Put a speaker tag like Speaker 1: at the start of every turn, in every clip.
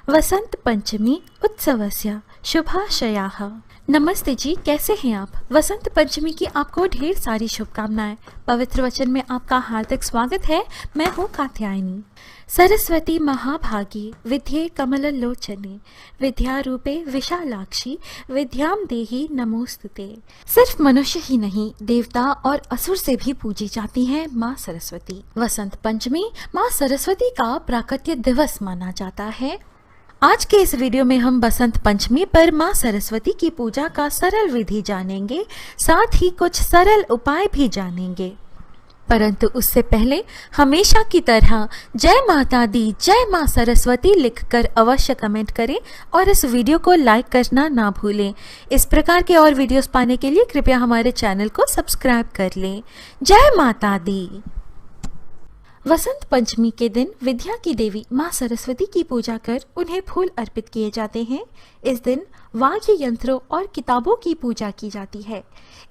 Speaker 1: वसंत पंचमी उत्सवस्य शुभाशयाः। नमस्ते जी, कैसे हैं आप? वसंत पंचमी की आपको ढेर सारी शुभकामनाएं। पवित्र वचन में आपका हार्दिक स्वागत है। मैं हूँ कात्यायनी। सरस्वती महाभागी विद्ये कमललोचने विद्यारूपे विशालाक्षी विद्याम देहि नमोस्तुते। सिर्फ मनुष्य ही नहीं, देवता और असुर से भी पूजी जाती हैं माँ सरस्वती। वसंत पंचमी माँ सरस्वती का प्राकट्य दिवस माना जाता है। आज के इस वीडियो में हम बसंत पंचमी पर माँ सरस्वती की पूजा का सरल विधि जानेंगे, साथ ही कुछ सरल उपाय भी जानेंगे। परंतु उससे पहले हमेशा की तरह जय माता दी, जय माँ सरस्वती लिखकर अवश्य कमेंट करें और इस वीडियो को लाइक करना ना भूलें। इस प्रकार के और वीडियोस पाने के लिए कृपया हमारे चैनल को सब्सक्राइब कर लें। जय माता दी। वसंत पंचमी के दिन विद्या की देवी माँ सरस्वती की पूजा कर उन्हें फूल अर्पित किए जाते हैं। इस दिन वाद्य यंत्रों और किताबों की पूजा की जाती है।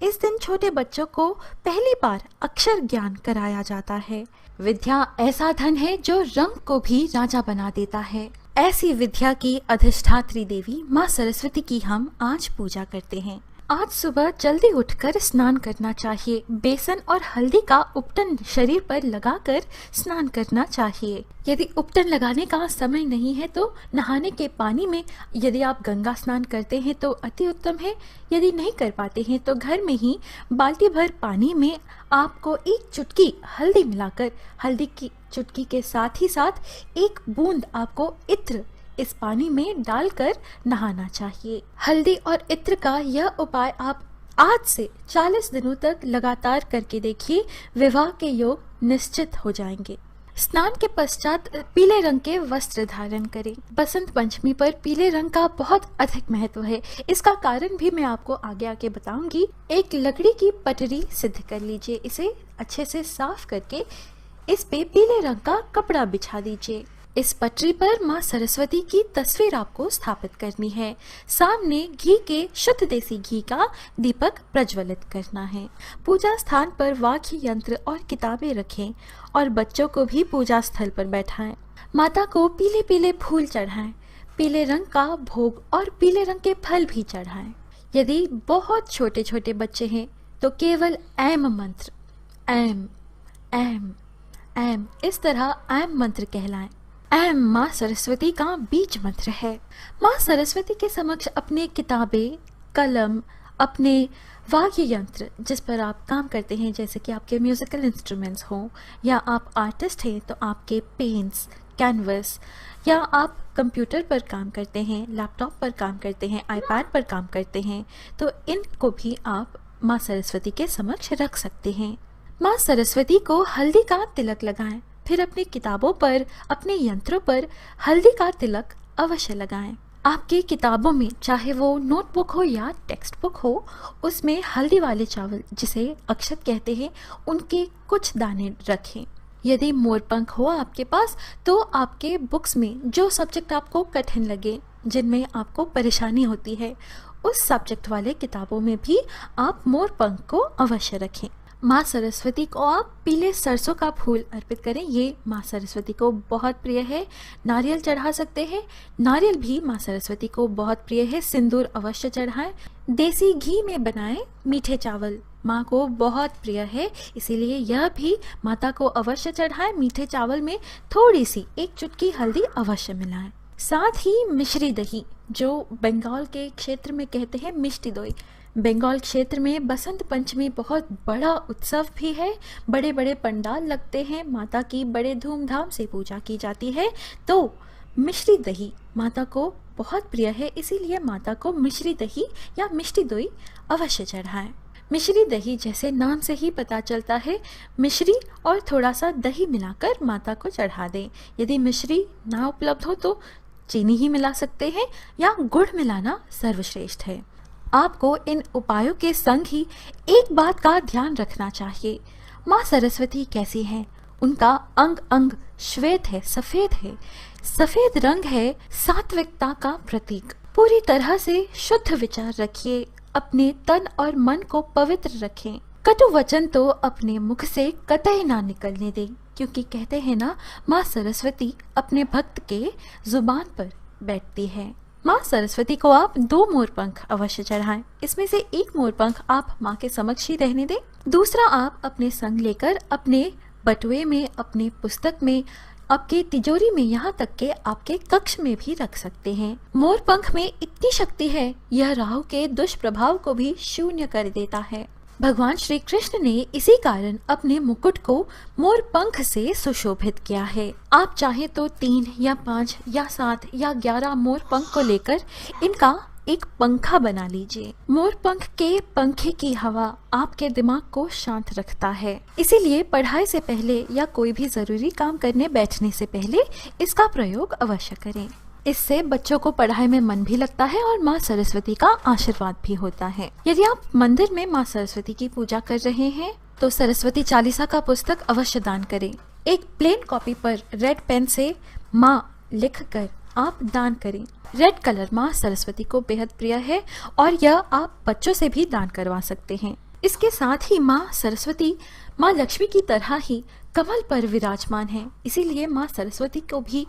Speaker 1: इस दिन छोटे बच्चों को पहली बार अक्षर ज्ञान कराया जाता है। विद्या ऐसा धन है जो रंग को भी राजा बना देता है। ऐसी विद्या की अधिष्ठात्री देवी माँ सरस्वती की हम आज पूजा करते हैं। आज सुबह जल्दी उठकर स्नान करना चाहिए। बेसन और हल्दी का उपटन शरीर पर लगाकर स्नान करना चाहिए। यदि उपटन लगाने का समय नहीं है तो नहाने के पानी में यदि आप गंगा स्नान करते हैं तो अति उत्तम है। यदि नहीं कर पाते हैं तो घर में ही बाल्टी भर पानी में आपको एक चुटकी हल्दी मिलाकर, हल्दी की चुटकी के साथ ही साथ एक बूंद आपको इत्र इस पानी में डालकर नहाना चाहिए। हल्दी और इत्र का यह उपाय आप आज से 40 दिनों तक लगातार करके देखिए, विवाह के योग निश्चित हो जाएंगे। स्नान के पश्चात पीले रंग के वस्त्र धारण करें। बसंत पंचमी पर पीले रंग का बहुत अधिक महत्व है। इसका कारण भी मैं आपको आगे आगे बताऊंगी। एक लकड़ी की पटरी सिद्ध कर लीजिए। इसे अच्छे से साफ करके इस पे पीले रंग का कपड़ा बिछा दीजिए। इस पटरी पर माँ सरस्वती की तस्वीर आपको स्थापित करनी है। सामने घी के शुद्ध देसी घी का दीपक प्रज्वलित करना है। पूजा स्थान पर वाद्य यंत्र और किताबें रखें और बच्चों को भी पूजा स्थल पर बैठाएं। माता को पीले पीले फूल चढ़ाएं, पीले रंग का भोग और पीले रंग के फल भी चढ़ाएं। यदि बहुत छोटे छोटे बच्चे हैं तो केवल ऐम मंत्र, ऐम ऐम ऐम, इस तरह ऐम मंत्र कहलाएं। ऐम माँ सरस्वती का बीज मंत्र है। माँ सरस्वती के समक्ष अपने किताबें, कलम, अपने वाद्य यंत्र जिस पर आप काम करते हैं, जैसे कि आपके म्यूजिकल इंस्ट्रूमेंट्स हों या आप आर्टिस्ट हैं तो आपके पेन्स, कैनवस, या आप कंप्यूटर पर काम करते हैं, लैपटॉप पर काम करते हैं, आईपैड पर काम करते हैं, तो इनको भी आप माँ सरस्वती के समक्ष रख सकते हैं। माँ सरस्वती को हल्दी का तिलक लगाएं। फिर अपनी किताबों पर, अपने यंत्रों पर हल्दी का तिलक अवश्य लगाएं। आपकी किताबों में, चाहे वो नोटबुक हो या टेक्स्ट बुक हो, उसमें हल्दी वाले चावल जिसे अक्षत कहते हैं उनके कुछ दाने रखें। यदि मोरपंख हो आपके पास तो आपके बुक्स में जो सब्जेक्ट आपको कठिन लगे, जिनमें आपको परेशानी होती है, उस सब्जेक्ट वाले किताबों में भी आप मोरपंख को अवश्य रखें। माँ सरस्वती को आप पीले सरसों का फूल अर्पित करें। ये माँ सरस्वती को बहुत प्रिय है। नारियल चढ़ा सकते हैं। नारियल भी माँ सरस्वती को बहुत प्रिय है। सिंदूर अवश्य चढ़ाएं। देसी घी में बनाए मीठे चावल माँ को बहुत प्रिय है, इसीलिए यह भी माता को अवश्य चढ़ाएं। मीठे चावल में थोड़ी सी एक चुटकी हल्दी अवश्य मिलाएं। साथ ही मिश्री दही, जो बंगाल के क्षेत्र में कहते हैं मिष्टी दोई, बंगाल क्षेत्र में बसंत पंचमी बहुत बड़ा उत्सव भी है। बड़े बड़े पंडाल लगते हैं, माता की बड़े धूमधाम से पूजा की जाती है। तो मिश्री दही माता को बहुत प्रिय है, इसीलिए माता को मिश्री दही या मिष्टी दोई अवश्य चढ़ाएं। मिश्री दही जैसे नाम से ही पता चलता है, मिश्री और थोड़ा सा दही मिलाकर माता को चढ़ा दें। यदि मिश्री ना उपलब्ध हो तो चीनी ही मिला सकते हैं या गुड़ मिलाना सर्वश्रेष्ठ है। आपको इन उपायों के संग ही एक बात का ध्यान रखना चाहिए। माँ सरस्वती कैसी हैं? उनका अंग अंग श्वेत है, सफेद है। सफेद रंग है सात्विकता का प्रतीक। पूरी तरह से शुद्ध विचार रखिए। अपने तन और मन को पवित्र रखें। कटु वचन तो अपने मुख से कतई ना निकलने दें, क्योंकि कहते हैं ना, माँ सरस्वती अपने भक्त के जुबान पर बैठती है। माँ सरस्वती को आप 2 मोरपंख अवश्य चढ़ाएं। इसमें से एक मोरपंख आप माँ के समक्ष ही रहने दें, दूसरा आप अपने संग लेकर अपने बटुए में, अपने पुस्तक में, आपके तिजोरी में, यहाँ तक के आपके कक्ष में भी रख सकते हैं। मोरपंख में इतनी शक्ति है, यह राहु के दुष्प्रभाव को भी शून्य कर देता है। भगवान श्री कृष्ण ने इसी कारण अपने मुकुट को मोरपंख से सुशोभित किया है। आप चाहे तो 3 या 5 या 7 या 11 मोरपंख को लेकर इनका एक पंखा बना लीजिए। मोरपंख के पंखे की हवा आपके दिमाग को शांत रखता है, इसीलिए पढ़ाई से पहले या कोई भी जरूरी काम करने बैठने से पहले इसका प्रयोग अवश्य करें। इससे बच्चों को पढ़ाई में मन भी लगता है और माँ सरस्वती का आशीर्वाद भी होता है। यदि आप मंदिर में माँ सरस्वती की पूजा कर रहे हैं तो सरस्वती चालीसा का पुस्तक अवश्य दान करें। एक प्लेन कॉपी पर रेड पेन से माँ लिखकर आप दान करें। रेड कलर माँ सरस्वती को बेहद प्रिय है और यह आप बच्चों से भी दान करवा सकते हैं। इसके साथ ही माँ सरस्वती माँ लक्ष्मी की तरह ही कमल पर विराजमान है, इसीलिए माँ सरस्वती को भी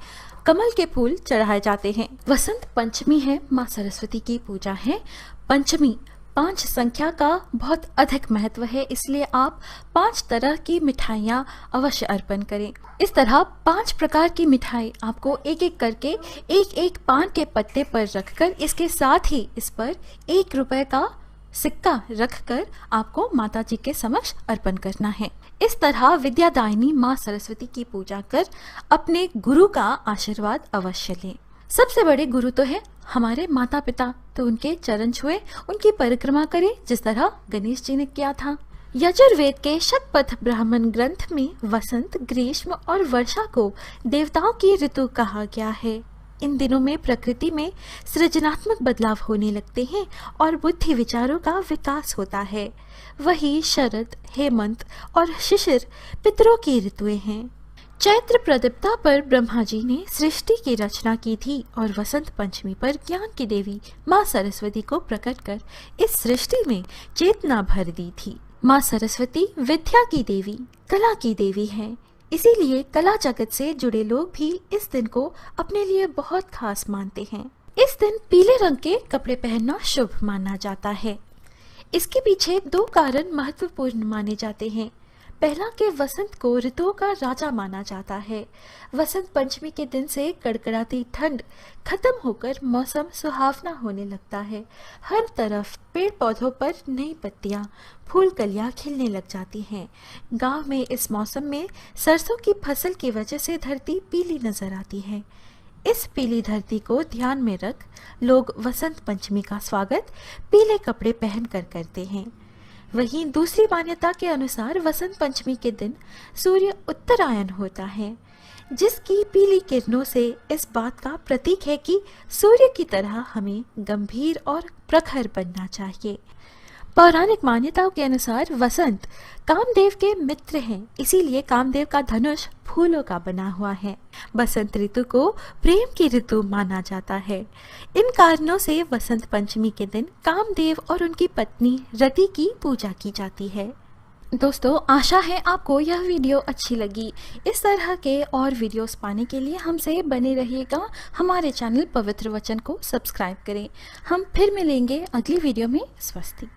Speaker 1: कमल के फूल चढ़ाए जाते हैं। वसंत पंचमी है, माँ सरस्वती की पूजा है। पंचमी 5 संख्या का बहुत अधिक महत्व है, इसलिए आप 5 तरह की मिठाइयाँ अवश्य अर्पण करें। इस तरह 5 प्रकार की मिठाई आपको एक एक करके एक पान के पत्ते पर रखकर, इसके साथ ही इस पर 1 रुपए का सिक्का रखकर आपको माता जी के समक्ष अर्पण करना है। इस तरह विद्यादायिनी माँ सरस्वती की पूजा कर अपने गुरु का आशीर्वाद अवश्य लें। सबसे बड़े गुरु तो है हमारे माता पिता, तो उनके चरण छुए, उनकी परिक्रमा करें जिस तरह गणेश जी ने किया था। यजुर्वेद के शतपथ ब्राह्मण ग्रंथ में वसंत, ग्रीष्म और वर्षा को देवताओं की ऋतु कहा गया है। इन दिनों में प्रकृति में सृजनात्मक बदलाव होने लगते हैं और बुद्धि विचारों का विकास होता है। वही शरद, हेमंत और शिशिर पितरों की ऋतुएं हैं। चैत्र प्रदीप्ता पर ब्रह्मा जी ने सृष्टि की रचना की थी और वसंत पंचमी पर ज्ञान की देवी माँ सरस्वती को प्रकट कर इस सृष्टि में चेतना भर दी थी। माँ सरस्वती विद्या की देवी, कला की देवी है, इसीलिए कला जगत से जुड़े लोग भी इस दिन को अपने लिए बहुत खास मानते हैं। इस दिन पीले रंग के कपड़े पहनना शुभ माना जाता है। इसके पीछे 2 कारण महत्वपूर्ण माने जाते हैं। पहला कि वसंत को ऋतुओं का राजा माना जाता है। वसंत पंचमी के दिन से कड़कड़ाती ठंड खत्म होकर मौसम सुहावना होने लगता है। हर तरफ पेड़ पौधों पर नई पत्तियां, फूल कलियां खिलने लग जाती हैं। गांव में इस मौसम में सरसों की फसल की वजह से धरती पीली नजर आती है। इस पीली धरती को ध्यान में रख लोग वसंत पंचमी का स्वागत पीले कपड़े पहनकर करते हैं। वहीं दूसरी मान्यता के अनुसार वसंत पंचमी के दिन सूर्य उत्तरायण होता है, जिसकी पीली किरणों से इस बात का प्रतीक है कि सूर्य की तरह हमें गंभीर और प्रखर बनना चाहिए। पौराणिक मान्यताओं के अनुसार वसंत कामदेव के मित्र हैं, इसीलिए कामदेव का धनुष फूलों का बना हुआ है। बसंत ऋतु को प्रेम की ऋतु माना जाता है। इन कारणों से वसंत पंचमी के दिन कामदेव और उनकी पत्नी रति की पूजा की जाती है। दोस्तों, आशा है आपको यह वीडियो अच्छी लगी। इस तरह के और वीडियोस पाने के लिए हमसे बने रहिएगा। हमारे चैनल पवित्र वचन को सब्सक्राइब करें। हम फिर मिलेंगे अगली वीडियो में। स्वस्ति।